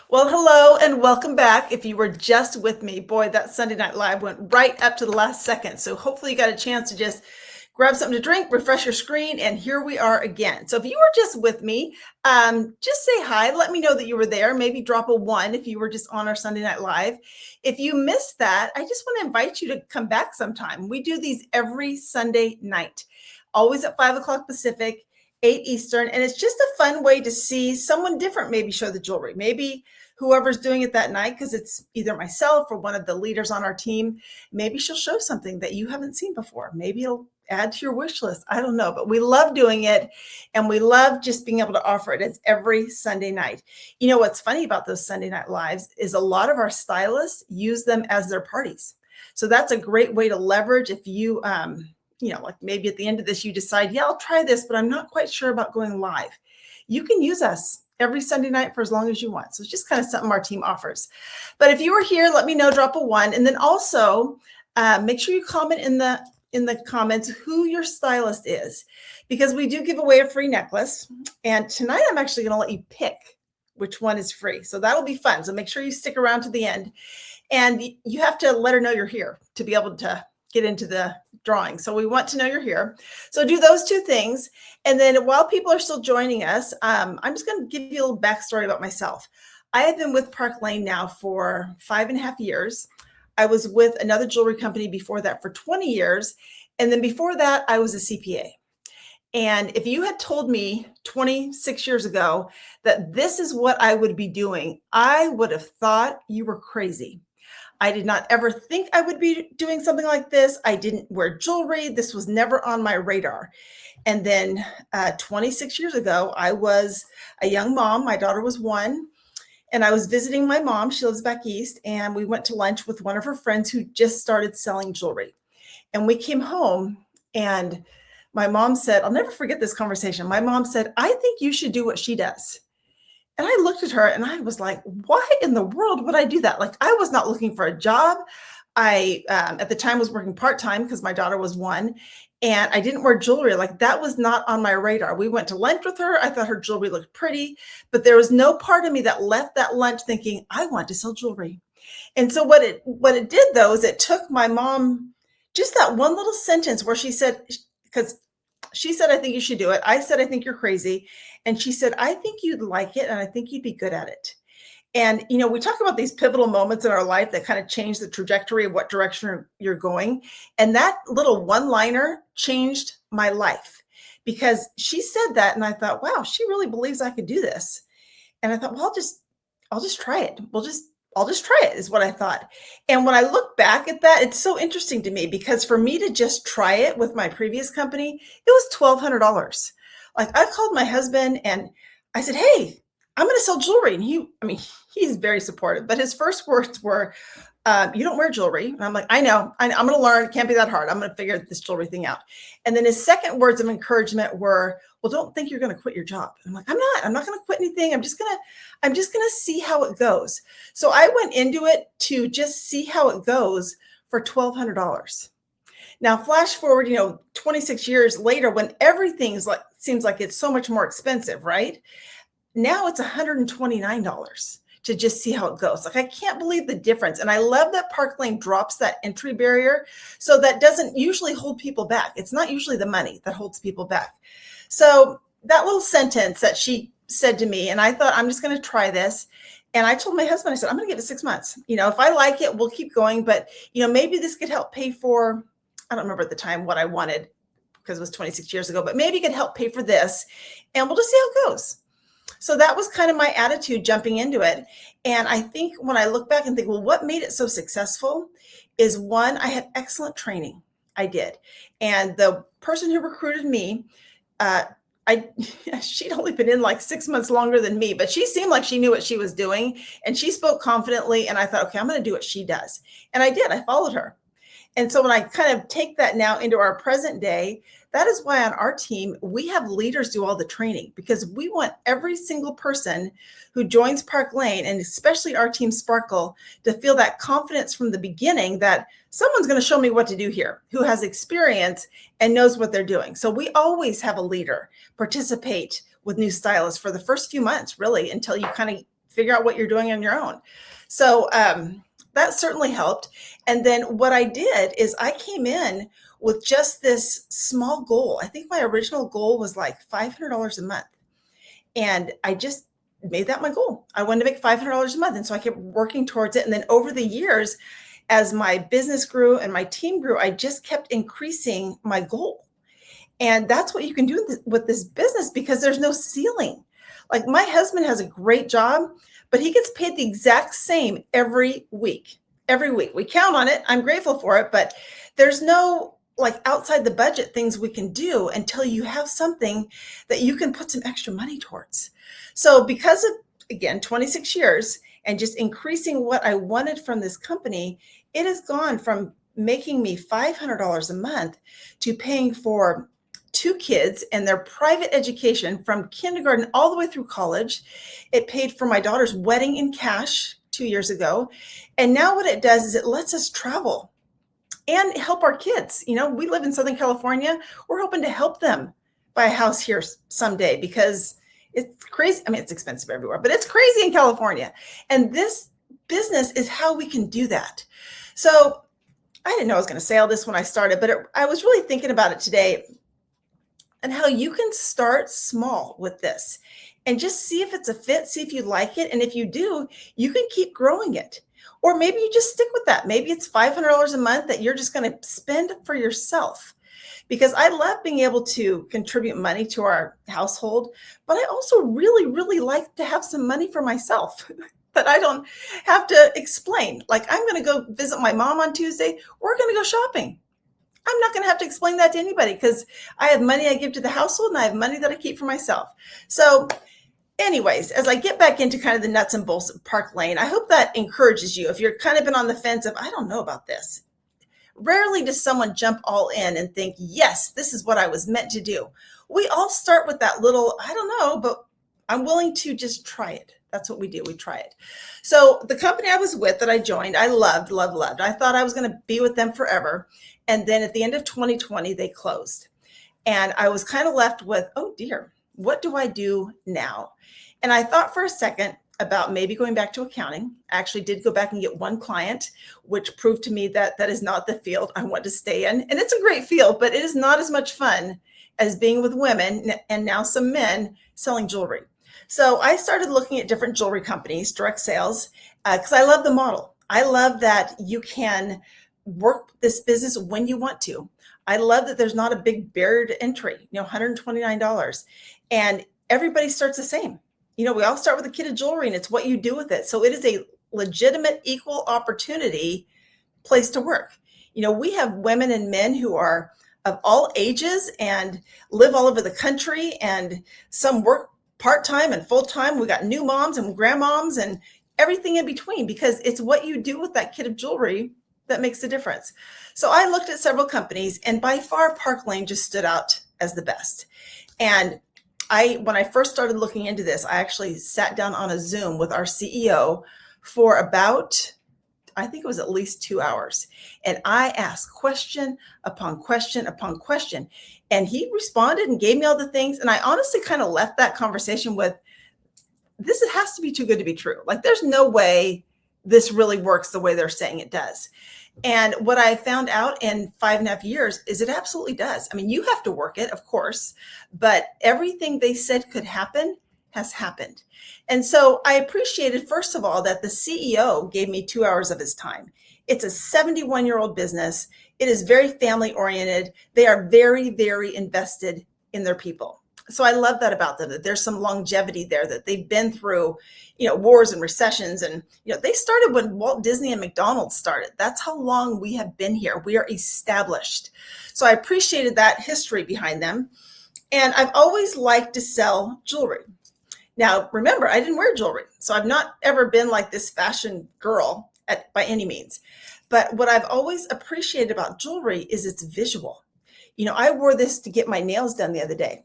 Well, hello and welcome back. If you were just with me, boy, that Sunday Night Live went right up to the last second. So hopefully you got a chance to just grab something to drink, refresh your screen, and here we are again. So if you were just with me, just say hi. Let me know that you were there. Maybe drop a one if you were just on our Sunday Night Live. If you missed that, I just want to invite you to come back sometime. We do these every Sunday night, always at 5 o'clock Pacific. 8 Eastern, and it's just a fun way to see someone different maybe show the jewelry. Maybe whoever's doing it that night, because it's either myself or one of the leaders on our team, maybe she'll show something that you haven't seen before. Maybe it'll add to your wish list. I don't know, but we love doing it, and we love just being able to offer it. It's every Sunday night. You know what's funny about those Sunday Night Lives is a lot of our stylists use them as their parties. So that's a great way to leverage if you like maybe at the end of this, you decide, yeah, I'll try this, but I'm not quite sure about going live. You can use us every Sunday night for as long as you want. So it's just kind of something our team offers. But if you were here, let me know, drop a one. And then also make sure you comment in the comments who your stylist is, because we do give away a free necklace. And tonight I'm actually going to let you pick which one is free. So that'll be fun. So make sure you stick around to the end. And you have to let her know you're here to be able to get into the drawing. So we want to know you're here. So do those two things. And then while people are still joining us, I'm just going to give you a little backstory about myself. I have been with Park Lane now for 5.5 years. I was with another jewelry company before that for 20 years. And then before that, I was a CPA. And if you had told me 26 years ago that this is what I would be doing, I would have thought you were crazy. I did not ever think I would be doing something like this. I didn't wear jewelry. This was never on my radar. And then 26 years ago, I was a young mom. My daughter was 1. And I was visiting my mom. She lives back east. And we went to lunch with one of her friends who just started selling jewelry. And we came home, and my mom said, I'll never forget this conversation. My mom said, I think you should do what she does. And I looked at her and I was like, why in the world would I do that? Like, I was not looking for a job. I, at the time, was working part-time because my daughter was 1, and I didn't wear jewelry. Like, that was not on my radar. We went to lunch with her. I thought her jewelry looked pretty, but there was no part of me that left that lunch thinking I want to sell jewelry. And so what it did though, is it took my mom, just that one little sentence where she said, because she said, I think you should do it. I said, I think you're crazy. And she said, I think you'd like it, and I think you'd be good at it. And, we talk about these pivotal moments in our life that kind of change the trajectory of what direction you're going. And that little one-liner changed my life, because she said that. And I thought, wow, she really believes I could do this. And I thought, well, I'll just try it. I'll just try it, is what I thought. And when I look back at that, it's so interesting to me, because for me to just try it with my previous company, it was $1,200. Like, I called my husband and I said, hey, I'm going to sell jewelry. And he's very supportive, but his first words were, you don't wear jewelry. And I'm like, I know, I'm going to learn. It can't be that hard. I'm going to figure this jewelry thing out. And then his second words of encouragement were, well, don't think you're going to quit your job. I'm like, I'm not going to quit anything. I'm just going to see how it goes. So I went into it to just see how it goes for $1,200. Now, flash forward, 26 years later, when everything seems like it's so much more expensive, right? Now it's $129 to just see how it goes. Like, I can't believe the difference. And I love that Park Lane drops that entry barrier. So that doesn't usually hold people back. It's not usually the money that holds people back. So that little sentence that she said to me, and I thought, I'm just going to try this. And I told my husband, I said, I'm going to give it 6 months. If I like it, we'll keep going. But, maybe this could help pay for, I don't remember at the time what I wanted, because it was 26 years ago, but maybe it could help pay for this, and we'll just see how it goes. So that was kind of my attitude jumping into it. And I think when I look back and think, well, what made it so successful is, one, I had excellent training. I did. And the person who recruited me, she'd only been in like 6 months longer than me, but she seemed like she knew what she was doing, and she spoke confidently. And I thought, okay, I'm going to do what she does. And I did. I followed her. And so when I kind of take that now into our present day, that is why on our team, we have leaders do all the training, because we want every single person who joins Park Lane, and especially our team Sparkle, to feel that confidence from the beginning that someone's going to show me what to do here, who has experience and knows what they're doing. So we always have a leader participate with new stylists for the first few months, really, until you kind of figure out what you're doing on your own. So that certainly helped. And then what I did is I came in with just this small goal. I think my original goal was like $500 a month. And I just made that my goal. I wanted to make $500 a month. And so I kept working towards it. And then over the years, as my business grew and my team grew, I just kept increasing my goal. And that's what you can do with this business, because there's no ceiling. Like, my husband has a great job, but he gets paid the exact same every week. Every week. We count on it. I'm grateful for it, but there's no like outside the budget things we can do until you have something that you can put some extra money towards. So because of, again, 26 years and just increasing what I wanted from this company, it has gone from making me $500 a month to paying for 2 kids and their private education from kindergarten all the way through college. It paid for my daughter's wedding in cash 2 years ago. And now what it does is it lets us travel and help our kids. You know, we live in Southern California. We're hoping to help them buy a house here someday, because it's crazy. I mean, it's expensive everywhere, but it's crazy in California. And this business is how we can do that. So I didn't know I was going to say all this when I started, but I was really thinking about it today, and how you can start small with this and just see if it's a fit, see if you like it. And if you do, you can keep growing it. Or maybe you just stick with that. Maybe it's $500 a month that you're just going to spend for yourself. Because I love being able to contribute money to our household, but I also really, really like to have some money for myself that I don't have to explain. Like, I'm going to go visit my mom on Tuesday. We're going to go shopping. I'm not going to have to explain that to anybody, because I have money I give to the household and I have money that I keep for myself. So anyways, as I get back into kind of the nuts and bolts of Park Lane, I hope that encourages you. If you're kind of been on the fence of, I don't know about this. Rarely does someone jump all in and think, yes, this is what I was meant to do. We all start with that little, I don't know, but I'm willing to just try it. That's what we do. We try it. So the company I was with that I joined, I loved, loved, loved. I thought I was going to be with them forever. And then at the end of 2020, they closed. And I was kind of left with, oh dear, what do I do now? And I thought for a second about maybe going back to accounting. I actually did go back and get one client, which proved to me that that is not the field I want to stay in. And it's a great field, but it is not as much fun as being with women and now some men selling jewelry. So I started looking at different jewelry companies, direct sales, because I love the model. I love that you can work this business when you want to. I love that there's not a big barrier to entry, $129. And everybody starts the same. We all start with a kit of jewelry, and it's what you do with it. So it is a legitimate, equal opportunity place to work. We have women and men who are of all ages and live all over the country, and some work part-time and full-time. We got new moms and grandmoms and everything in between, because it's what you do with that kit of jewelry that makes the difference. So I looked at several companies, and by far Park Lane just stood out as the best. And when I first started looking into this, I actually sat down on a Zoom with our CEO for about, I think it was at least 2 hours. And I asked question upon question upon question. And he responded and gave me all the things. And I honestly kind of left that conversation with, this has to be too good to be true. Like, there's no way this really works the way they're saying it does. And what I found out in 5.5 years is it absolutely does. I mean, you have to work it, of course, but everything they said could happen has happened. And so I appreciated, first of all, that the CEO gave me 2 hours of his time. It's a 71-year-old business. It is very family oriented. They are very, very invested in their people. So I love that about them, that there's some longevity there, that they've been through, wars and recessions. And, they started when Walt Disney and McDonald's started. That's how long we have been here. We are established. So I appreciated that history behind them. And I've always liked to sell jewelry. Now, remember, I didn't wear jewelry. So I've not ever been like this fashion girl by any means. But what I've always appreciated about jewelry is its visual. I wore this to get my nails done the other day.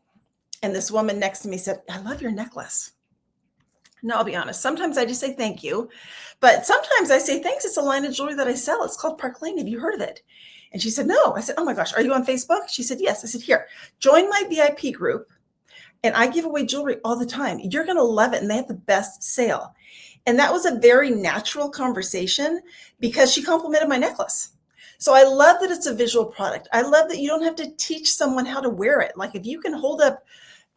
And this woman next to me said, I love your necklace. No, I'll be honest. Sometimes I just say thank you. But sometimes I say thanks. It's a line of jewelry that I sell. It's called Park Lane. Have you heard of it? And she said, no. I said, oh my gosh, are you on Facebook? She said, yes. I said, here, join my VIP group. and I give away jewelry all the time. You're going to love it. And they have the best sale. And that was a very natural conversation because she complimented my necklace. So I love that it's a visual product. I love that you don't have to teach someone how to wear it. Like if you can hold up,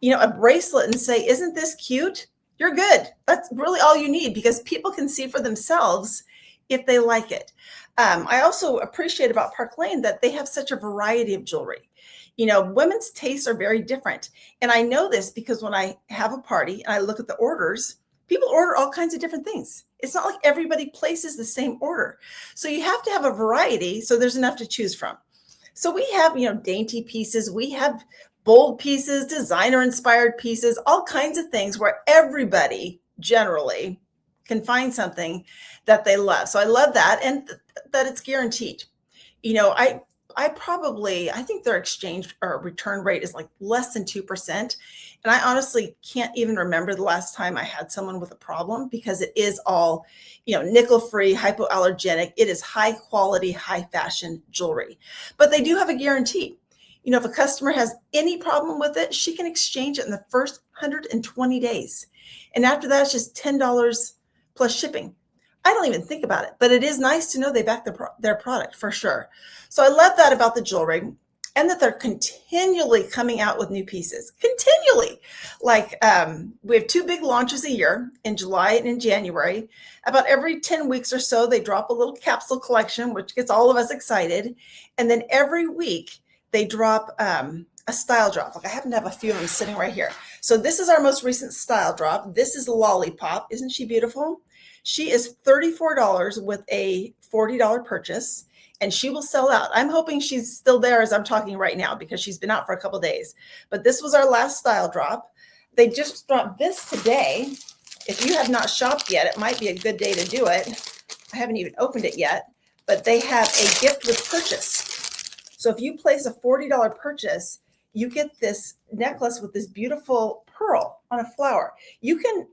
a bracelet and say, isn't this cute? You're good. That's really all you need because people can see for themselves if they like it. I also appreciate about Park Lane that they have such a variety of jewelry. Women's tastes are very different. And I know this because when I have a party and I look at the orders, people order all kinds of different things. It's not like everybody places the same order. So you have to have a variety so there's enough to choose from. So we have, dainty pieces. We have bold pieces, designer inspired pieces, all kinds of things where everybody generally can find something that they love. So I love that and that it's guaranteed. I think their exchange or return rate is like less than 2%. And I honestly can't even remember the last time I had someone with a problem because it is all, nickel free, hypoallergenic. It is high quality, high fashion jewelry, but they do have a guarantee. If a customer has any problem with it, she can exchange it in the first 120 days. And after that, it's just $10 plus shipping. I don't even think about it, but it is nice to know they back their product for sure. So I love that about the jewelry and that they're continually coming out with new pieces, continually. Like we have 2 big launches a year in July and in January. About every 10 weeks or so, they drop a little capsule collection, which gets all of us excited. And then every week they drop a style drop. Like I happen to have a few of them sitting right here. So this is our most recent style drop. This is Lollipop. Isn't she beautiful? She is $34 with a $40 purchase, and she will sell out. I'm hoping she's still there as I'm talking right now because she's been out for a couple of days. But this was our last style drop. They just dropped this today. If you have not shopped yet, it might be a good day to do it. I haven't even opened it yet, but they have a gift with purchase. So if you place a $40 purchase, you get this necklace with this beautiful pearl on a flower. You can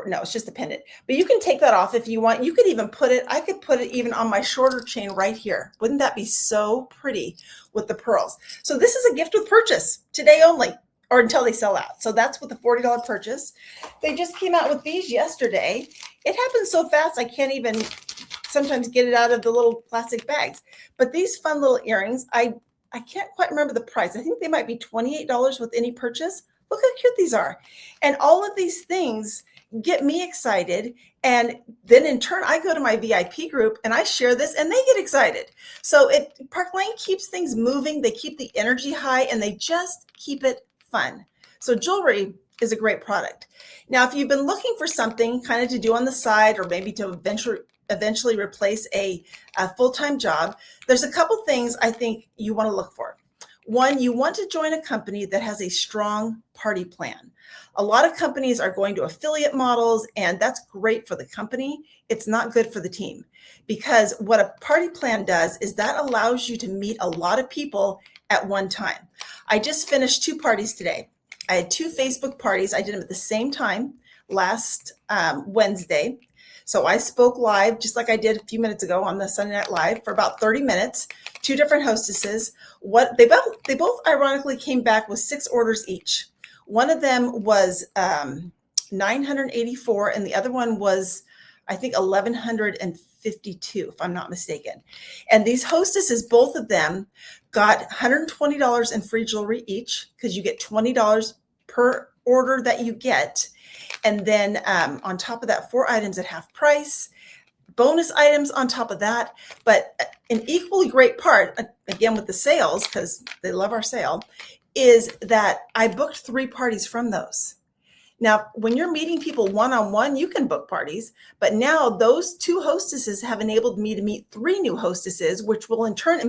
no, it's just a pendant, but you can take that off if you want. You could even I could put it even on my shorter chain right here. Wouldn't that be so pretty with the pearls? So this is a gift with purchase today only, or until they sell out. So that's with the $40 purchase. They just came out with these yesterday. It happens so fast, I can't even sometimes get it out of the little plastic bags. But these fun little earrings, I can't quite remember the price. I think they might be $28 with any purchase. Look how cute these are. And all of these things get me excited. And then in turn, I go to my VIP group and I share this and they get excited. So Park Lane keeps things moving. They keep the energy high and they just keep it fun. So jewelry is a great product. Now, if you've been looking for something kind of to do on the side or maybe to eventually replace a full-time job, there's a couple things I think you want to look for. One, you want to join a company that has a strong party plan. A lot of companies are going to affiliate models, and that's great for the company. It's not good for the team because what a party plan does is that allows you to meet a lot of people at one time. I just finished 2 parties today. I had 2 Facebook parties. I did them at the same time last Wednesday. So I spoke live, just like I did a few minutes ago on the Sunday Night Live for about 30 minutes, 2 different hostesses. They both ironically came back with 6 orders each. One of them was $984 and the other one was, I think, $1,152, if I'm not mistaken. And these hostesses, both of them got $120 in free jewelry each because you get $20 per order that you get. And then on top of that, 4 items at half price, bonus items on top of that. But an equally great part, again, with the sales, because they love our sale, is that I booked 3 parties from those. Now, when you're meeting people one-on-one, you can book parties, but now those 2 hostesses have enabled me to meet 3 new hostesses, which will in turn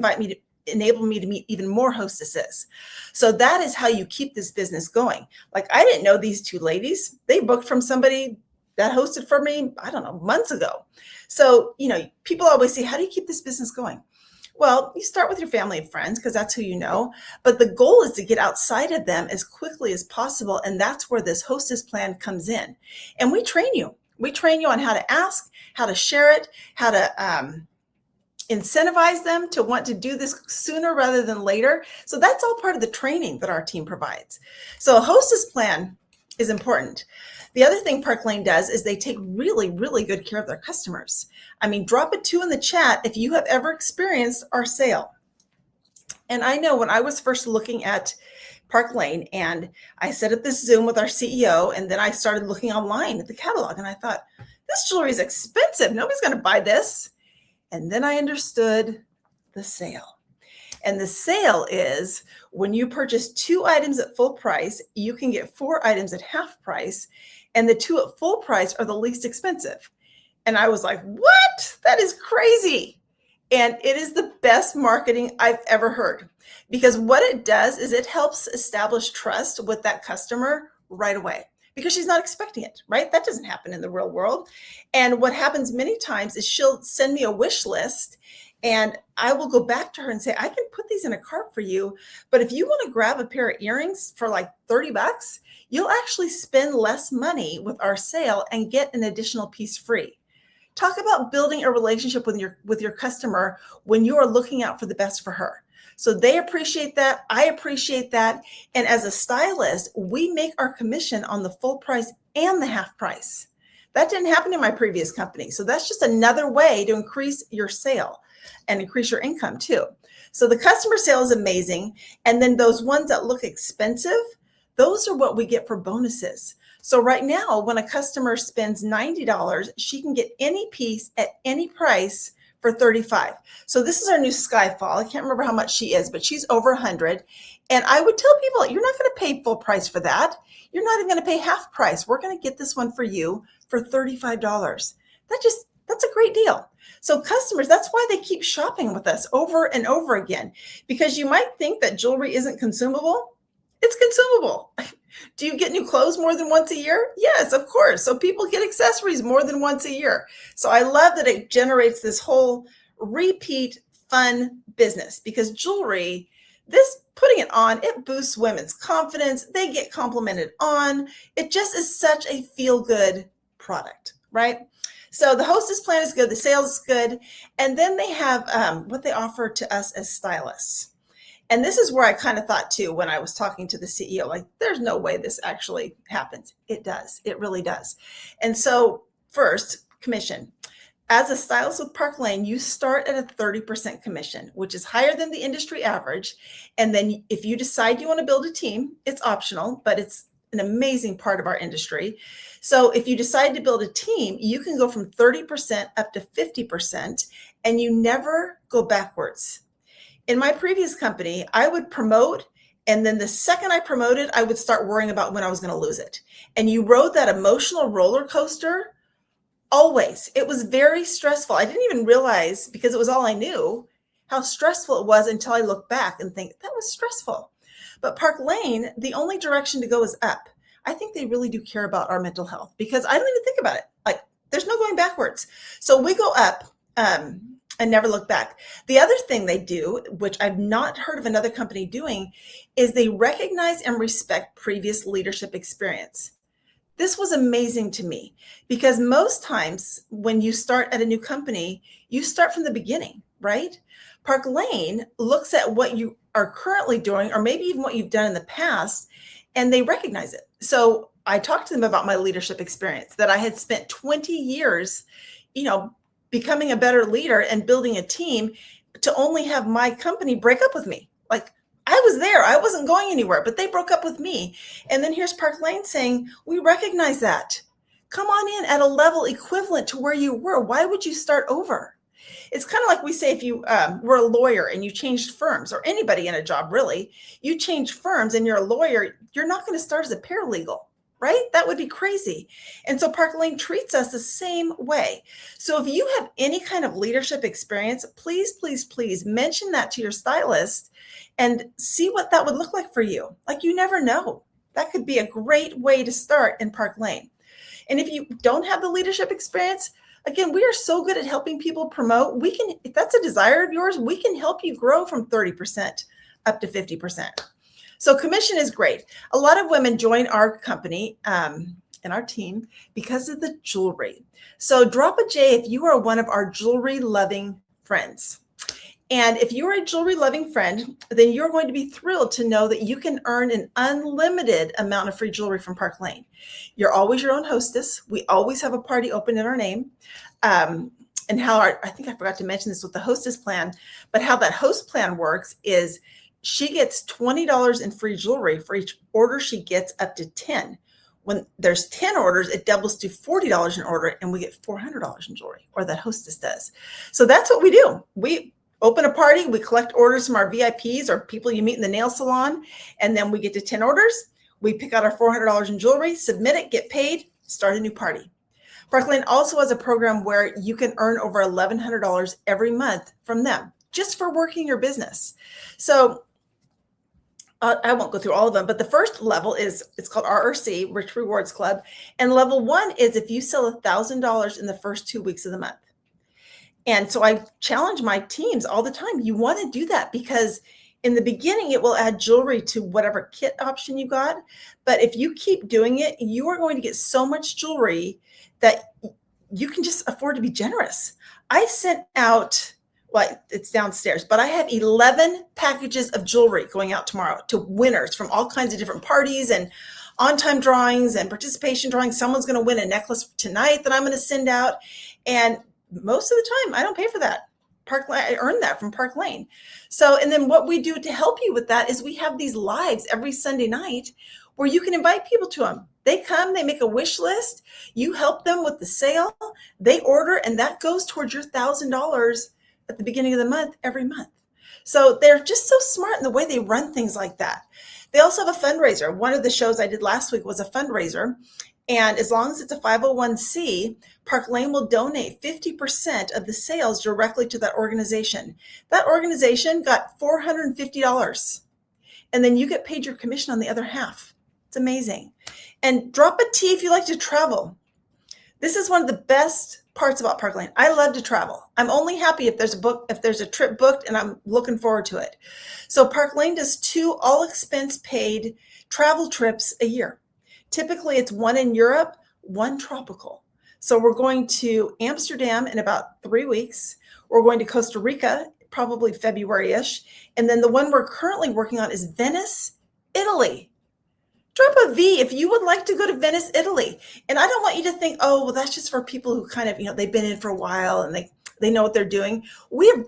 enable me to meet even more hostesses. So that is how you keep this business going. Like I didn't know these 2 ladies. They booked from somebody that hosted for me, I don't know, months ago. So, people always say, how do you keep this business going? Well, you start with your family and friends because that's who you know. But the goal is to get outside of them as quickly as possible. And that's where this hostess plan comes in. And we train you. We train you on how to ask, how to share it, how to incentivize them to want to do this sooner rather than later. So that's all part of the training that our team provides. So a hostess plan is important. The other thing Park Lane does is they take really, really good care of their customers. I mean, drop a 2 in the chat if you have ever experienced our sale. And I know when I was first looking at Park Lane and I set up this Zoom with our CEO, and then I started looking online at the catalog and I thought, this jewelry is expensive. Nobody's going to buy this. And then I understood the sale. And the sale is when you purchase 2 items at full price, you can get 4 items at half price. And the 2 at full price are the least expensive. And I was like, what? That is crazy. And it is the best marketing I've ever heard, because what it does is it helps establish trust with that customer right away, because she's not expecting it, right? That doesn't happen in the real world. And what happens many times is she'll send me a wish list and I will go back to her and say, I can put these in a cart for you, but if you want to grab a pair of earrings for like $30, you'll actually spend less money with our sale and get an additional piece free. Talk about building a relationship with your customer when you are looking out for the best for her. So they appreciate that. I appreciate that. And as a stylist, we make our commission on the full price and the half price. That didn't happen in my previous company. So that's just another way to increase your sale and increase your income too. So the customer sale is amazing. And then those ones that look expensive, those are what we get for bonuses. So right now, when a customer spends $90, she can get any piece at any price for $35. So this is our new Skyfall. I can't remember how much she is, but she's over $100. And I would tell people, you're not going to pay full price for that. You're not even going to pay half price. We're going to get this one for you for $35. That's a great deal. So customers, that's why they keep shopping with us over and over again, because you might think that jewelry isn't consumable. It's consumable. Do you get new clothes more than once a year? Yes, of course. So people get accessories more than once a year. So I love that it generates this whole repeat fun business, because jewelry, this putting it on, it boosts women's confidence. They get complimented on. It just is such a feel-good product, right? So the hostess plan is good. The sales is good. And then they have what they offer to us as stylists. And this is where I kind of thought too, when I was talking to the CEO, like, there's no way this actually happens. It does. It really does. And so first, commission. As a stylist with Park Lane, you start at a 30% commission, which is higher than the industry average. And then if you decide you want to build a team, it's optional, but it's an amazing part of our industry. So if you decide to build a team, you can go from 30% up to 50%, and you never go backwards. In my previous company, I would promote, and then the second I promoted, I would start worrying about when I was going to lose it. And you rode that emotional roller coaster always. It was very stressful. I didn't even realize, because it was all I knew, how stressful it was until I look back and think that was stressful. But Park Lane, the only direction to go is up. I think they really do care about our mental health, because I don't even think about it. Like, there's no going backwards. So we go up. And never look back. The other thing they do, which I've not heard of another company doing, is they recognize and respect previous leadership experience. This was amazing to me, because most times when you start at a new company, you start from the beginning, right? Park Lane looks at what you are currently doing, or maybe even what you've done in the past, and they recognize it. So I talked to them about my leadership experience, that I had spent 20 years, becoming a better leader and building a team, to only have my company break up with me. Like, I was there, I wasn't going anywhere, but they broke up with me. And then here's Park Lane saying, we recognize that. Come on in at a level equivalent to where you were. Why would you start over? It's kind of like we say, if you were a lawyer and you changed firms, or anybody in a job, really, you change firms and you're a lawyer, you're not going to start as a paralegal. Right? That would be crazy. And so Park Lane treats us the same way. So if you have any kind of leadership experience, please, please, please mention that to your stylist and see what that would look like for you. Like, you never know. That could be a great way to start in Park Lane. And if you don't have the leadership experience, again, we are so good at helping people promote. We can, if that's a desire of yours, we can help you grow from 30% up to 50%. So commission is great. A lot of women join our company and our team because of the jewelry. So drop a J if you are one of our jewelry loving friends. And if you are a jewelry loving friend, then you're going to be thrilled to know that you can earn an unlimited amount of free jewelry from Park Lane. You're always your own hostess. We always have a party open in our name. And how I think I forgot to mention this with the hostess plan, but how that host plan works is she gets $20 in free jewelry for each order she gets up to 10. When there's 10 orders, it doubles to $40 an order, and we get $400 in jewelry, or that hostess does. So that's what we do. We open a party, we collect orders from our VIPs or people you meet in the nail salon, and then we get to 10 orders. We pick out our $400 in jewelry, submit it, get paid, start a new party. Park Lane also has a program where you can earn over $1,100 every month from them just for working your business. So I won't go through all of them, but the first level it's called RRC, Rich Rewards Club. And level 1 is if you sell $1,000 in the first 2 weeks of the month. And so I challenge my teams all the time. You want to do that because in the beginning, it will add jewelry to whatever kit option you got. But if you keep doing it, you are going to get so much jewelry that you can just afford to be generous. I sent out, well, it's downstairs, but I have 11 packages of jewelry going out tomorrow to winners from all kinds of different parties and on-time drawings and participation drawings. Someone's going to win a necklace tonight that I'm going to send out. And most of the time, I don't pay for that. Park Lane, I earned that from Park Lane. So, and then what we do to help you with that is we have these lives every Sunday night where you can invite people to them. They come, they make a wish list, you help them with the sale, they order, and that goes towards your $1,000 at the beginning of the month, every month. So they're just so smart in the way they run things like that. They also have a fundraiser. One of the shows I did last week was a fundraiser. And as long as it's a 501c, Park Lane will donate 50% of the sales directly to that organization. That organization got $450. And then you get paid your commission on the other half. It's amazing. And drop a T if you like to travel. This is one of the best parts about Park Lane. I love to travel. I'm only happy if there's a trip booked and I'm looking forward to it. So Park Lane does 2 all expense paid travel trips a year. Typically it's 1 in Europe, 1 tropical. So we're going to Amsterdam in about 3 weeks. We're going to Costa Rica, probably February-ish. And then the one we're currently working on is Venice, Italy. Drop a V if you would like to go to Venice, Italy. And I don't want you to think, oh, well, that's just for people who kind of, they've been in for a while and they know what they're doing. We have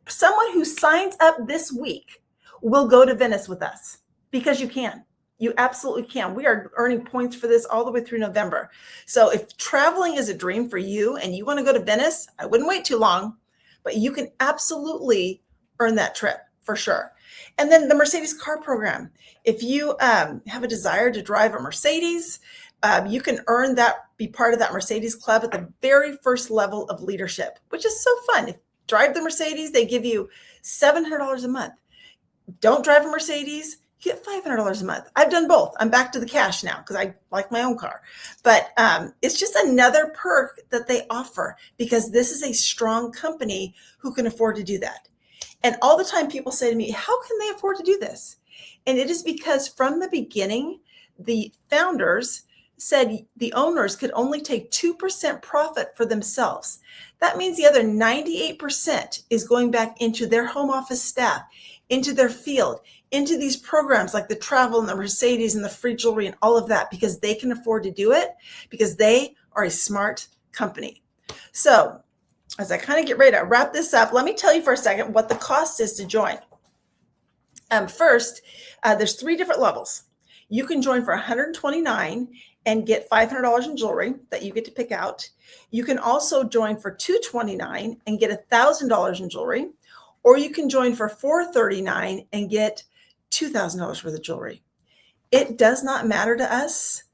someone who signs up this week will go to Venice with us because you can. You absolutely can. We are earning points for this all the way through November. So if traveling is a dream for you and you want to go to Venice, I wouldn't wait too long, but you can absolutely earn that trip for sure. And then the Mercedes car program. If you have a desire to drive a Mercedes, you can earn that, be part of that Mercedes club at the very first level of leadership, which is so fun. If you drive the Mercedes, they give you $700 a month. Don't drive a Mercedes, you get $500 a month. I've done both. I'm back to the cash now because I like my own car. But it's just another perk that they offer because this is a strong company who can afford to do that. And all the time people say to me, how can they afford to do this? And it is because from the beginning, the founders said the owners could only take 2% profit for themselves. That means the other 98% is going back into their home office staff, into their field, into these programs like the travel and the Mercedes and the free jewelry and all of that, because they can afford to do it because they are a smart company. So as I kind of get ready to wrap this up, let me tell you for a second what the cost is to join. First, there's 3 different levels. You can join for $129 and get $500 in jewelry that you get to pick out. You can also join for $229 and get $1,000 in jewelry, or you can join for $439 and get $2,000 worth of jewelry. It does not matter to us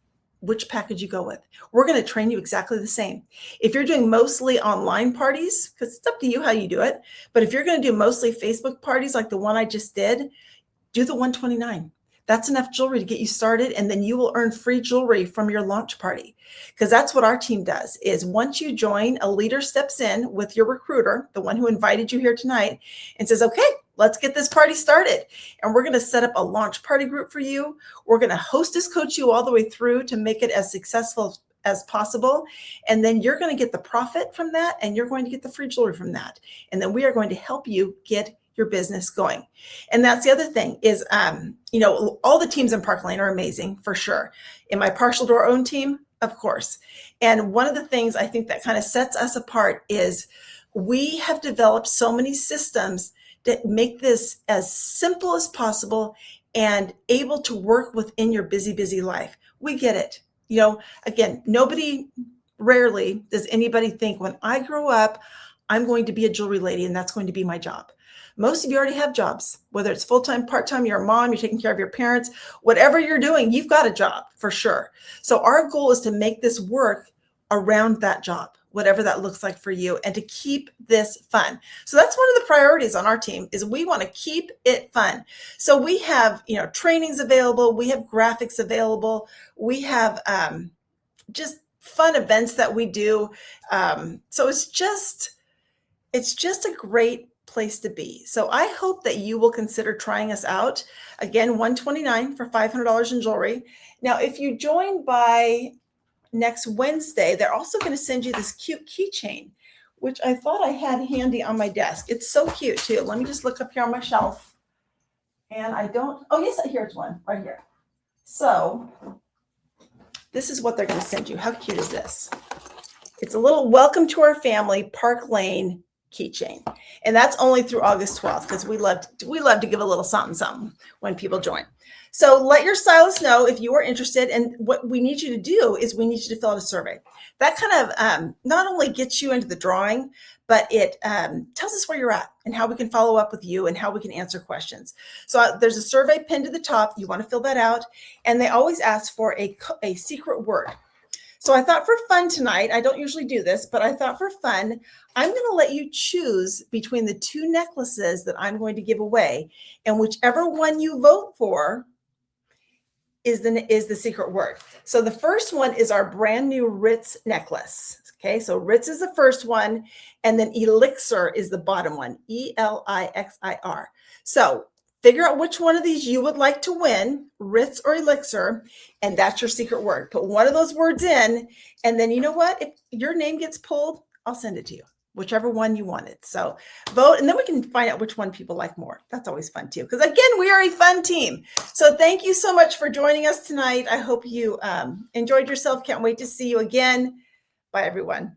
which package you go with. We're going to train you exactly the same. If you're doing mostly online parties, because it's up to you how you do it, but if you're going to do mostly Facebook parties like the one I just did, do the $129. That's enough jewelry to get you started, and then you will earn free jewelry from your launch party. Because that's what our team does, is once you join, a leader steps in with your recruiter, the one who invited you here tonight, and says, okay, let's get this party started. And we're going to set up a launch party group for you. We're going to hostess coach you all the way through to make it as successful as possible. And then you're going to get the profit from that, and you're going to get the free jewelry from that. And then we are going to help you get your business going. And that's the other thing is, all the teams in Park Lane are amazing for sure. In my partial to our own team, of course. And one of the things I think that kind of sets us apart is we have developed so many systems that make this as simple as possible and able to work within your busy, busy life. We get it. Again, rarely does anybody think when I grow up, I'm going to be a jewelry lady and that's going to be my job. Most of you already have jobs, whether it's full-time, part-time, you're a mom, you're taking care of your parents, whatever you're doing, you've got a job for sure. So our goal is to make this work around that job, whatever that looks like for you, and to keep this fun. So that's one of the priorities on our team is we want to keep it fun. So we have, trainings available. We have graphics available. We have just fun events that we do. So it's just a great place to be. So I hope that you will consider trying us out. Again, $129 for $500 in jewelry. Now, if you join by next Wednesday, they're also going to send you this cute keychain, which I thought I had handy on my desk. It's so cute too. Let me just look up here on my shelf. And oh yes, here's one right here. So this is what they're going to send you. How cute is this? It's a little welcome to our family, Park Lane keychain. And that's only through August 12th because we love to give a little something when people join. So let your stylist know if you are interested. And what we need you to do is we need you to fill out a survey. That kind of not only gets you into the drawing, but it tells us where you're at and how we can follow up with you and how we can answer questions. So there's a survey pinned to the top. You want to fill that out. And they always ask for a secret word. So I thought for fun tonight, I don't usually do this, but I thought for fun, I'm going to let you choose between the two necklaces that I'm going to give away. And whichever one you vote for is the secret word. So the first one is our brand new Ritz necklace. Okay, so Ritz is the first one, and then Elixir is the bottom one, Elixir. So figure out which one of these you would like to win, Ritz or Elixir, and that's your secret word. Put one of those words in, and then you know what? If your name gets pulled, I'll send it to you, whichever one you wanted. So vote, and then we can find out which one people like more. That's always fun too, because again, we are a fun team. So thank you so much for joining us tonight. I hope you enjoyed yourself. Can't wait to see you again. Bye, everyone.